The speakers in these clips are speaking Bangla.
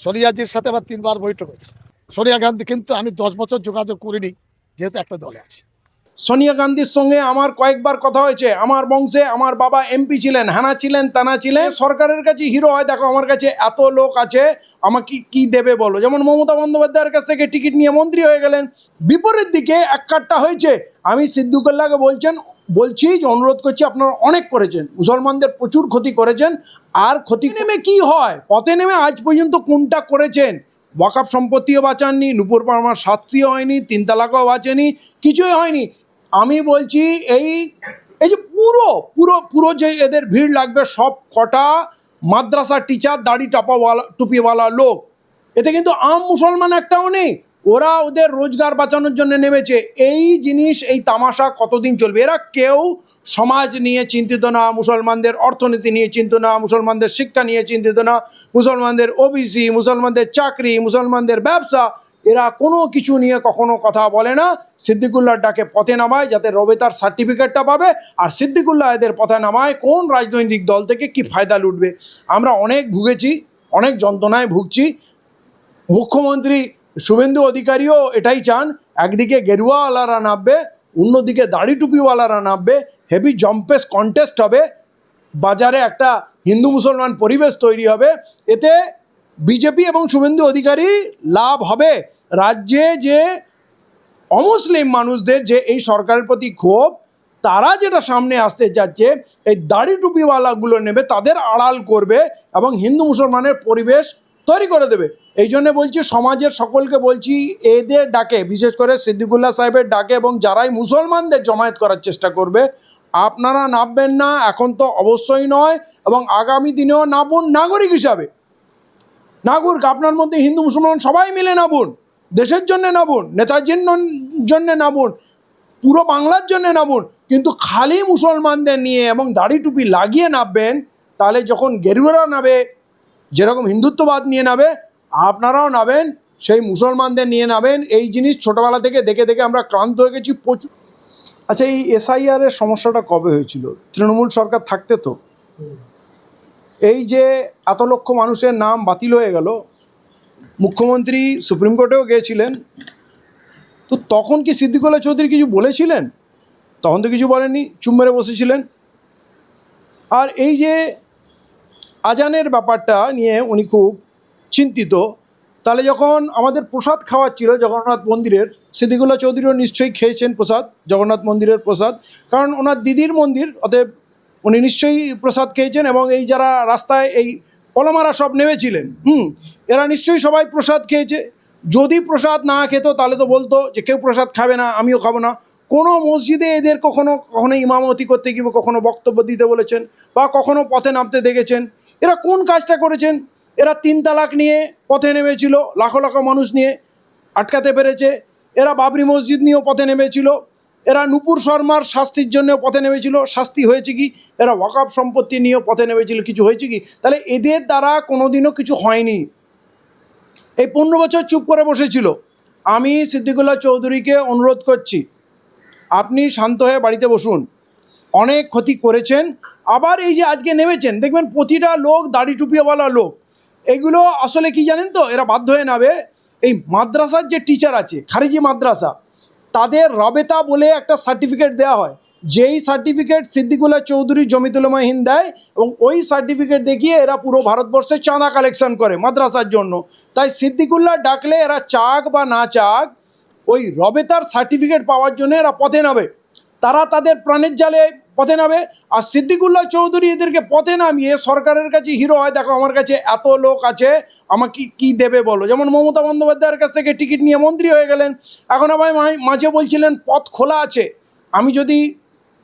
সোনিয়াজির সাথে আবার 3 বার বৈঠক হয়েছে। সোনিয়া গান্ধী কিন্তু আমি 10 বছর যোগাযোগ করিনি, যেহেতু একটা দলে আছে। সোনিয়া গান্ধীর সঙ্গে আমার কয়েকবার কথা হয়েছে। আমার বংশে আমার বাবা এমপি ছিলেন, হানা ছিলেন, তানা ছিলেন। সরকারের কাছে হিরো হয়, দেখো আমার কাছে এত লোক আছে, আমাকে কি দেবে বলো। যেমন মমতা বন্দ্যোপাধ্যায়ের কাছ থেকে টিকিট নিয়ে মন্ত্রী হয়ে গেলেন। বিপরীত দিকে এক কাটটা হয়েছে। আমি সিদ্দিকুল্লাহকে বলছি যে অনুরোধ করছি, আপনারা অনেক করেছেন, মুসলমানদের প্রচুর ক্ষতি করেছেন। আর ক্ষতি নেমে কি হয়, পথে নেমে আজ পর্যন্ত কোনটা করেছেন? ওয়াকফ সম্পত্তিও বাঁচাননি, নুপুর পারমার শাস্তিও হয়নি, 3 তালাকও বাঁচেনি, কিছুই হয়নি। আমি বলছি এই যে পুরো পুরো পুরো যে এদের ভিড় লাগবে, সব কটা মাদ্রাসা টিচার, দাড়ি টুপিওয়ালা লোক। এতে কিন্তু আম মুসলমান একটাও নেই। ওরা ওদের রোজগার বাঁচানোর জন্য নেমেছে। এই জিনিস, এই তামাশা কতদিন চলবে? এরা কেউ সমাজ নিয়ে চিন্তিত না, মুসলমানদের অর্থনীতি নিয়ে চিন্তিত না, মুসলমানদের শিক্ষা নিয়ে চিন্তিত না, মুসলমানদের ওবিসি, মুসলমানদের চাকরি, মুসলমানদের ব্যবসা, এরা কোনো কিছু নিয়ে কখনো কথা বলে না। সিদ্দিকুল্লাহর ডাকে পথে নামায় যাতে রবেতার সার্টিফিকেটটা পাবে, আর সিদ্দিকুল্লাহ এদের পথে নামায় কোন রাজনৈতিক দল থেকে কি ফায়দা লুটবে। আমরা অনেক ভুগেছি, অনেক যন্ত্রণায় ভুগছি। মুখ্যমন্ত্রী শুভেন্দু অধিকারীও এটাই চান, একদিকে গেরুয়াওয়ালারা নামবে, অন্যদিকে দাড়ি টুপিওয়ালারা নামবে, হেভি জম্পেস কন্টেস্ট হবে, বাজারে একটা হিন্দু মুসলমান পরিবেশ তৈরি হবে। এতে বিজেপি এবং শুভেন্দু অধিকারী লাভ হবে। রাজ্যে যে অমুসলিম মানুষদের যে এই সরকারের প্রতি ক্ষোভ, তারা যেটা সামনে আসতে যাচ্ছে, এই দাড়ি টুপিওয়ালাগুলো নেবে, তাদের আড়াল করবে এবং হিন্দু মুসলমানের পরিবেশ তৈরি করে দেবে। এই জন্য বলছি, সমাজের সকলকে বলছি, এদের ডাকে, বিশেষ করে সিদ্দিকুল্লাহ সাহেবের ডাকে এবং যারাই মুসলমানদের জমায়েত করার চেষ্টা করবে, আপনারা নামবেন না, এখন তো অবশ্যই নয়, এবং আগামী দিনেও নামুন নাগরিক হিসাবে। নাগরিক, আপনার মধ্যে হিন্দু মুসলমান সবাই মিলে নামুন, দেশের জন্য নামুন, নেতাজির জন্য নামুন, পুরো বাংলার জন্য নামুন। কিন্তু খালি মুসলমানদের নিয়ে এবং দাড়ি টুপি লাগিয়ে নামবেন, তাহলে যখন গেরুয়ারা নামবে, যেরকম হিন্দুত্ববাদ নিয়ে নামবে, আপনারাও নামেন, সেই মুসলমানদের নিয়ে নামেন। এই জিনিস ছোটোবেলা থেকে দেখে দেখে আমরা ক্লান্ত হয়ে গেছি প্রচুর। আচ্ছা, এই এসআইআরের সমস্যাটা কবে হয়েছিল? তৃণমূল সরকার থাকতে তো। এই যে এত লক্ষ মানুষের নাম বাতিল হয়ে গেল, মুখ্যমন্ত্রী সুপ্রিম কোর্টেও গিয়েছিলেন, তো তখন কি সিদ্দিকুল্লাহ চৌধুরী কিছু বলেছিলেন? তখন তো কিছু বলেননি, চুপ মেরে বসেছিলেন। আর এই যে আজানের ব্যাপারটা নিয়ে উনি খুব চিন্তিত। তাহলে যখন আমাদের প্রসাদ খাওয়াচ্ছিল জগন্নাথ মন্দিরের, সিদ্দিকুল্লাহ চৌধুরীও নিশ্চয়ই খেয়েছেন প্রসাদ, জগন্নাথ মন্দিরের প্রসাদ, কারণ ওনার দিদির মন্দির, অতএব উনি নিশ্চয়ই প্রসাদ খেয়েছেন। এবং এই যারা রাস্তায় এই পলমারা সব নেমেছিলেন, এরা নিশ্চয়ই সবাই প্রসাদ খেয়েছে। যদি প্রসাদ না খেত তাহলে তো বলতো যে কেউ প্রসাদ খাবে না, আমিও খাবো না। কোনো মসজিদে এদের কখনো ইমামতি করতে গিয়ে কখনো বক্তব্য দিতে বলেছেন, বা কখনো পথে নামতে দেখেছেন? এরা কোন কাজটা করেছেন? এরা 3 তালাক নিয়ে পথে নেমেছিল, লাখো লাখো মানুষ নিয়ে আটকাতে পেরেছে। এরা বাবরি মসজিদ নিয়েও পথে নেমেছিল। এরা নুপুর শর্মার শাস্তির জন্য পথে নেমেছিল, শাস্তি হয়েছে কি? এরা ওয়াকফ সম্পত্তি নিয়েও পথে নেমেছিল, কিছু হয়েছে কি? তাহলে এদের দ্বারা কোনোদিনও কিছু হয়নি। এই 15 বছর চুপ করে বসেছিল। আমি সিদ্দিকুল্লাহ চৌধুরীকে অনুরোধ করছি, আপনি শান্ত হয়ে বাড়িতে বসুন। অনেক ক্ষতি করেছেন, আবার এই যে আজকে নেমেছেন, দেখবেন প্রতিটা লোক দাড়ি টুপিওয়ালা লোক। এগুলো আসলে কি জানেন তো, এরা বাধ্য হয়ে নাবে। এই মাদ্রাসার যে টিচার আছে, খারিজি মাদ্রাসা, তাদের রবেতা বলে একটা সার্টিফিকেট দেওয়া হয়, যেই সার্টিফিকেট সিদ্দিকুল্লাহ চৌধুরী জমিয়তুল উলামা হিন্দ দেয়, এবং ওই সার্টিফিকেট দেখিয়ে এরা পুরো ভারতবর্ষে চাঁদা কালেকশন করে মাদ্রাসার জন্য। তাই সিদ্দিকুল্লাহ ডাকলে এরা চাক বা না চাক, ওই রবেতার সার্টিফিকেট পাওয়ার জন্য এরা পথে নামে। তারা তাদের প্রাণের জালে পথে নামে। আর সিদ্দিকুল্লাহ চৌধুরী এদেরকে পথে নামিয়ে সরকারের কাছে হিরো হয়, দেখো আমার কাছে এত লোক আছে, আমাকে কি দেবে বলো। যেমন মমতা বন্দ্যোপাধ্যায়ের কাছ থেকে টিকিট নিয়ে মন্ত্রী হয়ে গেলেন। এখন আবার মাঝে বলছিলেন পথ খোলা আছে, আমি যদি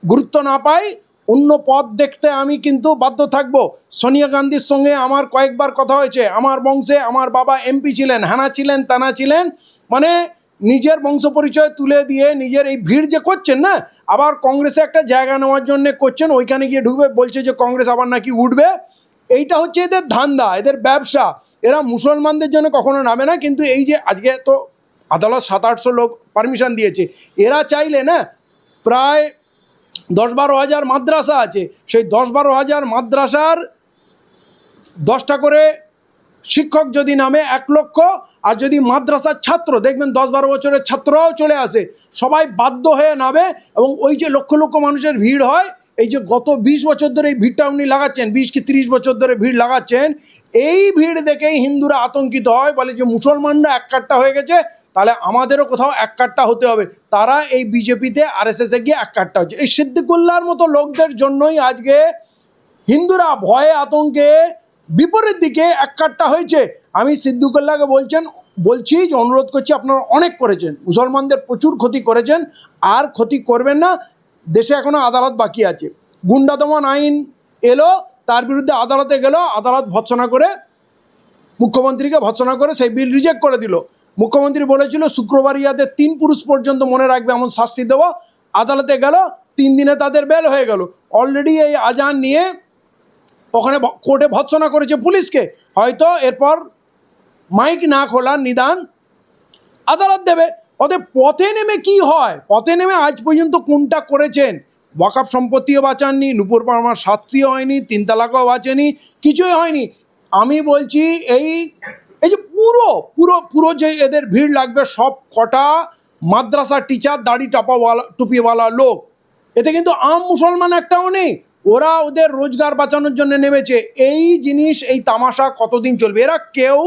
গুরুত্ব না পাই অন্য পথ দেখতে আমি কিন্তু বাধ্য থাকবো। সোনিয়া গান্ধীর সঙ্গে আমার কয়েকবার কথা হয়েছে। আমার বংশে আমার বাবা এমপি ছিলেন, হানা ছিলেন, তানা ছিলেন, মানে নিজের বংশ পরিচয় তুলে দিয়ে নিজের এই ভিড় যে করছেন না, আবার কংগ্রেসে একটা জায়গা নেওয়ার জন্য করছেন, ওইখানে গিয়ে ঢুকবে, বলছে যে কংগ্রেস আবার নাকি উঠবে। এইটা হচ্ছে এদের ধান্দা, এদের ব্যবসা। এরা মুসলমানদের জন্য কখনো নামে না। কিন্তু এই যে আজকে তো আদালত 700-800 লোক পারমিশন দিয়েছে, এরা চাইলে না, প্রায় 10-12 হাজার মাদ্রাসা আছে, সেই 10-12 হাজার মাদ্রাসার 10টা করে শিক্ষক যদি নামে 1 লক্ষ, আর যদি মাদ্রাসার ছাত্র দেখবেন 10-12 বছরের ছাত্ররাও চলে আসে, সবাই বাধ্য হয়ে নামে, এবং ওই যে লক্ষ লক্ষ মানুষের ভিড় হয়, এই যে গত 20 বছর ধরে এই ভিড়টা উনি লাগাচ্ছেন, 20 কি 30 বছর ধরে ভিড় লাগাচ্ছেন, এই ভিড় দেখেই হিন্দুরা আতঙ্কিত হয়, বলে যে মুসলমানরা এক কাট্টা হয়ে গেছে, তাহলে আমাদেরও কোথাও এক কাট্টা হতে হবে। তারা এই বিজেপিতে RSS-এ গিয়ে এক কাট্টা হচ্ছে। এই সিদ্দিকুল্লাহর মতো লোকদের জন্যই আজকে হিন্দুরা ভয়ে আতঙ্কে বিপরীত দিকে এক কাট্টা হয়েছে। আমি সিদ্দিকুল্লাহকে বলছি যে অনুরোধ করছি, আপনারা অনেক করেছেন, মুসলমানদের প্রচুর ক্ষতি করেছেন, আর ক্ষতি করবেন না। দেশে এখনো আদালত বাকি আছে। গুন্ডা দমন আইন এলো, তার বিরুদ্ধে আদালতে গেল, আদালত ভৎসনা করে, মুখ্যমন্ত্রীকে ভৎসনা করে সেই বিল রিজেক্ট করে দিল। মুখ্যমন্ত্রী বলেছিল শুক্রবার ইয়াদের 3 পুরুষ পর্যন্ত মনে রাখবে এমন শাস্তি দেবো। আদালতে গেল, 3 দিনে তাদের বেল হয়ে গেল। অলরেডি এই আজান নিয়ে ওখানে কোর্টে ভৎসনা করেছে পুলিশকে, হয়তো এরপর মাইক না খোলার নিদান আদালত দেবে। ওদের পথে নেমে কি হয়, পথে নেমে আজ পর্যন্ত কোনটা করেছেন? ওয়াকফ সম্পত্তিও বাঁচাননি, নূপুর পারমার শাস্তিও হয়নি, 3 তালাকও বাঁচেনি, কিছুই হয়নি। আমি বলছি এই যে পুরো পুরো পুরো যে এদের ভিড় লাগবে, সব কটা মাদ্রাসা টিচার, দাড়ি টুপিওয়ালা লোক, এতে কিন্তু আম মুসলমান একটাও নেই। ওরা ওদের রোজগার বাঁচানোর জন্য নেমেছে। এই জিনিস, এই তামাশা কতদিন চলবে? এরা কেউ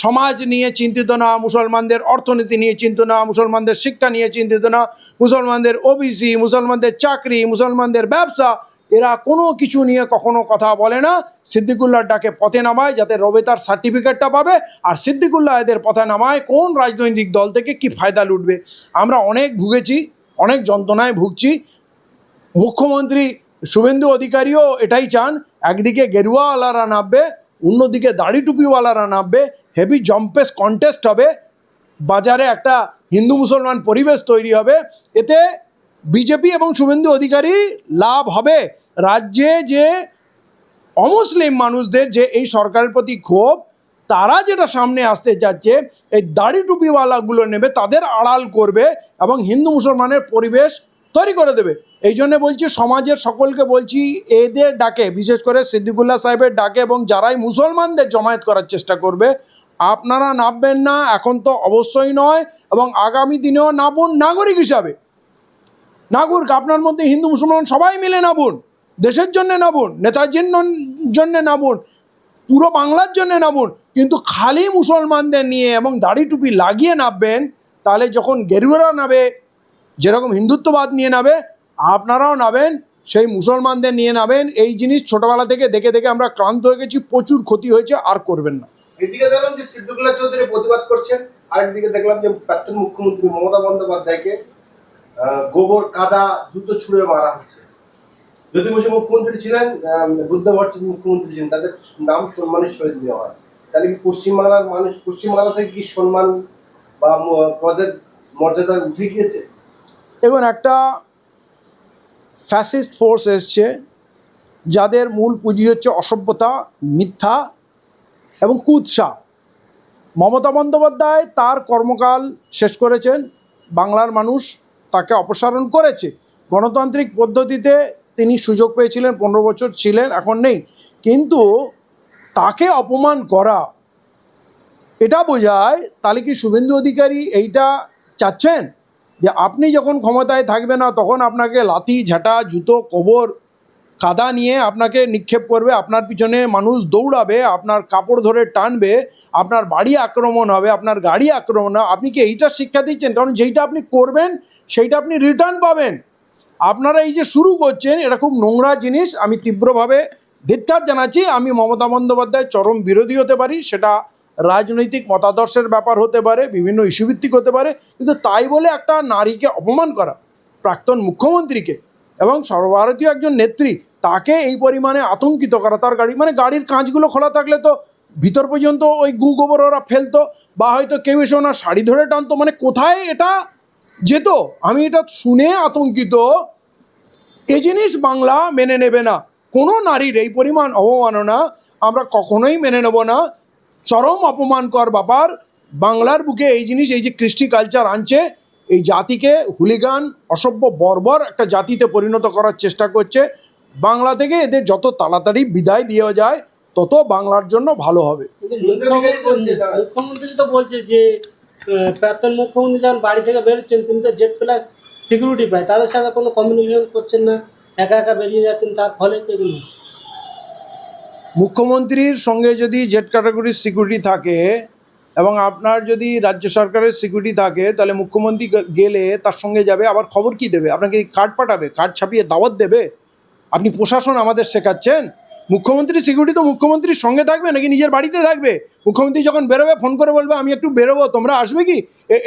সমাজ নিয়ে চিন্তিত না, মুসলমানদের অর্থনীতি নিয়ে চিন্তিত না, মুসলমানদের শিক্ষা নিয়ে চিন্তিত না, মুসলমানদের OBC, মুসলমানদের চাকরি, মুসলমানদের ব্যবসা, এরা কোনো কিছু নিয়ে কখনো কথা বলে না। সিদ্দিকুল্লাহর ডাকে পথে নামায় যাতে রবে তার সার্টিফিকেটটা পাবে, আর সিদ্দিকুল্লাহ এদের পথে নামায় কোন রাজনৈতিক দল থেকে কি ফায়দা লুটবে। আমরা অনেক ভুগেছি, অনেক যন্ত্রণায় ভুগছি। মুখ্যমন্ত্রী শুভেন্দু অধিকারীও এটাই চান, একদিকে গেরুয়াওয়ালারা নামবে, অন্যদিকে দাড়ি টুপিওয়ালারা নামবে, হেভি জম্পেস কন্টেস্ট হবে, বাজারে একটা হিন্দু মুসলমান পরিবেশ তৈরি হবে। এতে বিজেপি এবং শুভেন্দু অধিকারী লাভ হবে। রাজ্যে যে অমুসলিম মানুষদের যে এই সরকারের প্রতি ক্ষোভ, তারা যেটা সামনে আসতে যাচ্ছে, এই দাড়ি টুপিওয়ালাগুলো নেবে, তাদের আড়াল করবে এবং হিন্দু মুসলমানের পরিবেশ তৈরি করে দেবে। এই জন্য বলছি, সমাজের সকলকে বলছি, এদের ডাকে, বিশেষ করে সিদ্দিকুল্লাহ সাহেবের ডাকে, এবং যারাই মুসলমানদের জমায়েত করার চেষ্টা করবে, আপনারা নামবেন না, এখন তো অবশ্যই নয়, এবং আগামী দিনেও নামুন নাগরিক হিসাবে। নাগরিক, আপনার মধ্যে হিন্দু মুসলমান সবাই মিলে নামুন, দেশের জন্য নামুন, নেতাজির জন্য নামুন, পুরো বাংলার জন্য নামুন। কিন্তু খালি মুসলমানদের নিয়ে এবং দাড়ি টুপি লাগিয়ে নামবেন, তাহলে যখন গেরুয়ারা নামে, যেরকম হিন্দুত্ববাদ নিয়ে নামে, আপনারাও নামেন সেই মুসলমানদের নিয়ে নামেন। এই জিনিস ছোটবেলা থেকে দেখে দেখে আমরা ক্লান্ত হয়ে গেছি, প্রচুর ক্ষতি হয়েছে, আর করবেন না। এদিকে দেখলাম যে সিদ্দিকুল্লাহ চৌধুরী প্রতিবাদ করছেন, আরেকদিকে দেখলাম যে প্রাক্তন মুখ্যমন্ত্রী মমতা বন্দ্যোপাধ্যায়কে গোবর কাদা জুতো ছুঁড়ে মারা হচ্ছে। যদি বসে মুখ্যমন্ত্রী ছিলেন, বুদ্ধ ভট্টাচার্য মুখ্যমন্ত্রী ছিলেন, তাদের নাম সম্মানের সহিত নেওয়া হয়, তাহলে কি পশ্চিমবাংলার মানুষ, পশ্চিমবাংলা থেকে কি সম্মান বা পদের মর্যাদা উঠে গিয়েছে? এবং একটা ফ্যাসিস্ট ফোর্স এসছে, যাদের মূল পুঁজি হচ্ছে অসভ্যতা, মিথ্যা এবং কুৎসা। মমতা বন্দ্যোপাধ্যায় তার কর্মকাল শেষ করেছেন, বাংলার মানুষ তাকে অপসারণ করেছে। গণতান্ত্রিক পদ্ধতিতে তিনি সুযোগ পেয়েছিলেন, 15 বছর ছিলেন, এখন নেই। কিন্তু তাকে অপমান করা, এটা বোঝায়, তাহলে কি শুভেন্দু অধিকারী এইটা চাচ্ছেন যে আপনি যখন ক্ষমতায় থাকবে না, তখন আপনাকে লাথি, ঝাঁটা, জুতো, কবর, কাদা নিয়ে আপনাকে নিক্ষেপ করবে, আপনার পিছনে মানুষ দৌড়াবে, আপনার কাপড় ধরে টানবে, আপনার বাড়ি আক্রমণ হবে, আপনার গাড়ি আক্রমণ হবে? আপনি কি এইটা শিক্ষা দিচ্ছেন? কারণ যেইটা আপনি করবেন সেইটা আপনি রিটার্ন পাবেন। আপনারা এই যে শুরু করছেন, এটা খুব নোংরা জিনিস। আমি তীব্রভাবে ধিক্কার জানাচ্ছি। আমি মমতা বন্দ্যোপাধ্যায়ের চরম বিরোধী হতে পারি, সেটা রাজনৈতিক মতাদর্শের ব্যাপার হতে পারে, বিভিন্ন ইস্যুভিত্তিক হতে পারে, কিন্তু তাই বলে একটা নারীকে অপমান করা, প্রাক্তন মুখ্যমন্ত্রীকে এবং সর্বভারতীয় একজন নেত্রী, তাকে এই পরিমাণে আতঙ্কিত করা, তার গাড়ির কাঁচগুলো খোলা থাকলে তো ভিতর পর্যন্ত ওই গোবর ওরা ফেলতো, বা হয়তো কেউ এসে ওনার শাড়ি ধরে টানতো, কোথায় এটা যেত? আমি এটা শুনে আতঙ্কিত। এই জিনিস বাংলা মেনে নেবে না। কোনো নারীর এই পরিমাণ অবমাননা আমরা কখনোই মেনে নেব না। চরম অপমানকর ব্যাপার। বাংলার বুকে এই জিনিস, এই যে কৃষ্টি কালচার আনছে, এই জাতিকে হুলিগান, অসভ্য, বর্বর একটা জাতিতে পরিণত করার চেষ্টা করছে। বাংলা থেকে এদের যত তাড়াতাড়ি বিদায় দেওয়া যায় তত বাংলার জন্য ভালো হবে। কিন্তু মুখ্যমন্ত্রী মুখ্যমন্ত্রী তো বলছে যে প্রাক্তন মুখ্যমন্ত্রী যখন বাড়ি থেকে বেরোচ্ছেন তিনি তো জেড প্লাস সিকিউরিটি পায়, তাদের সাথে কোনো কমিউনিকেশন করছেন না, একা একা বেরিয়ে যাচ্ছেন, তার ফলে তো এগুলো হচ্ছে। মুখ্যমন্ত্রীর সঙ্গে যদি জেড ক্যাটাগরির সিকিউরিটি থাকে এবং আপনার যদি রাজ্য সরকারের সিকিউরিটি থাকে, তাহলে মুখ্যমন্ত্রী গেলে তার সঙ্গে যাবে, আবার খবর কি দেবে? আপনাকে কার্ড পাঠাবে, কার্ড ছাপিয়ে দাওয়াত দেবে? আপনি প্রশাসন আমাদের শেখাচ্ছেন? মুখ্যমন্ত্রী সিকিউরিটি তো মুখ্যমন্ত্রীর সঙ্গে থাকবে নাকি নিজের বাড়িতে থাকবে? মুখ্যমন্ত্রী যখন বেরোবে ফোন করে বলবে আমি একটু বেরোবো, তোমরা আসবে কি?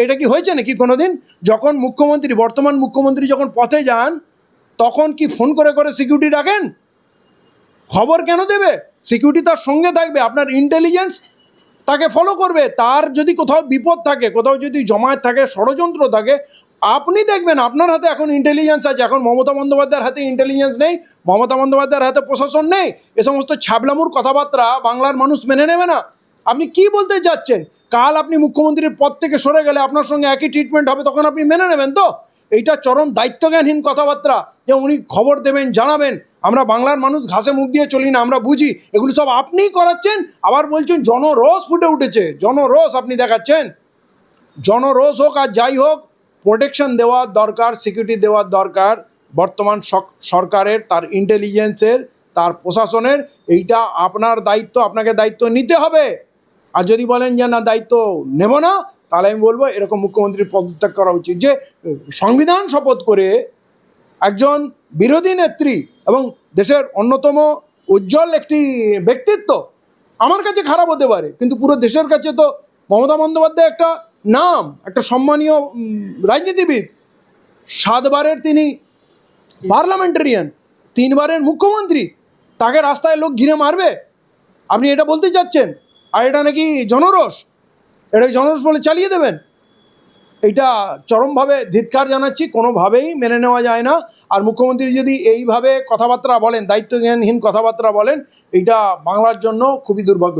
এটা কি হয়েছে নাকি কোনো দিন? যখন মুখ্যমন্ত্রী, বর্তমান মুখ্যমন্ত্রী যখন পথে যান তখন কি ফোন করে করে সিকিউরিটি ডাকেন? খবর কেন দেবে? সিকিউরিটি তার সঙ্গে থাকবে, আপনার ইন্টেলিজেন্স তাকে ফলো করবে। তার যদি কোথাও বিপদ থাকে, কোথাও যদি জমায়েত থাকে, ষড়যন্ত্র থাকে, আপনি দেখবেন আপনার হাতে এখন ইন্টেলিজেন্স আছে। এখন মমতা বন্দ্যোপাধ্যায়ের হাতে ইন্টেলিজেন্স নেই, মমতা বন্দ্যোপাধ্যায়ের হাতে প্রশাসন নেই। এ সমস্ত ছাবলামুর কথাবার্তা বাংলার মানুষ মেনে নেবে না। আপনি কি বলতে চাচ্ছেন? কাল আপনি মুখ্যমন্ত্রীর পদ থেকে সরে গেলে আপনার সঙ্গে একই ট্রিটমেন্ট হবে, তখন আপনি মেনে নেবেন তো? এইটা চরম দায়িত্বজ্ঞানহীন কথাবার্তা, যে উনি খবর দেবেন, জানাবেন। আমরা বাংলার মানুষ ঘাসে মুখ দিয়ে চলি না, আমরা বুঝি। এগুলো সব আপনিই করাচ্ছেন, আবার বলছেন জনরোষ ফুটে উঠেছে। জনরোষ আপনি দেখাচ্ছেন। জনরোষ হোক আর যাই হোক, প্রোটেকশন দেওয়ার দরকার, সিকিউরিটি দেওয়ার দরকার বর্তমান সরকারের, তার ইন্টেলিজেন্সের, তার প্রশাসনের। এইটা আপনার দায়িত্ব, আপনাকে দায়িত্ব নিতে হবে। আর যদি বলেন যে না দায়িত্ব নেব না, তাহলে আমি বলবো এরকম মুখ্যমন্ত্রীর পদত্যাগ করা উচিত। যে সংবিধান শপথ করে একজন বিরোধী নেত্রী এবং দেশের অন্যতম উজ্জ্বল একটি ব্যক্তিত্ব, আমার কাছে খারাপ হতে পারে কিন্তু পুরো দেশের কাছে তো মমতা বন্দ্যোপাধ্যায় একটা নাম, একটা সম্মানীয় রাজনীতিবিদ। 7 বারের তিনি পার্লামেন্টারিয়ান, 3 বারের মুখ্যমন্ত্রী। তাকে রাস্তায় লোক ঘিরে মারবে? আপনি এটা বলতে চাচ্ছেন? আর এটা নাকি জনরোষ? এটা জনরোষ বলে চালিয়ে দেবেন? এটা চরমভাবে ধিক্কার জানাচ্ছি, কোনোভাবেই মেনে নেওয়া যায় না। আর মুখ্যমন্ত্রী যদি এইভাবে কথাবার্তা বলেন, দায়িত্বজ্ঞানহীন কথাবার্তা বলেন, এটা বাংলার জন্য খুবই দুর্ভাগ্য।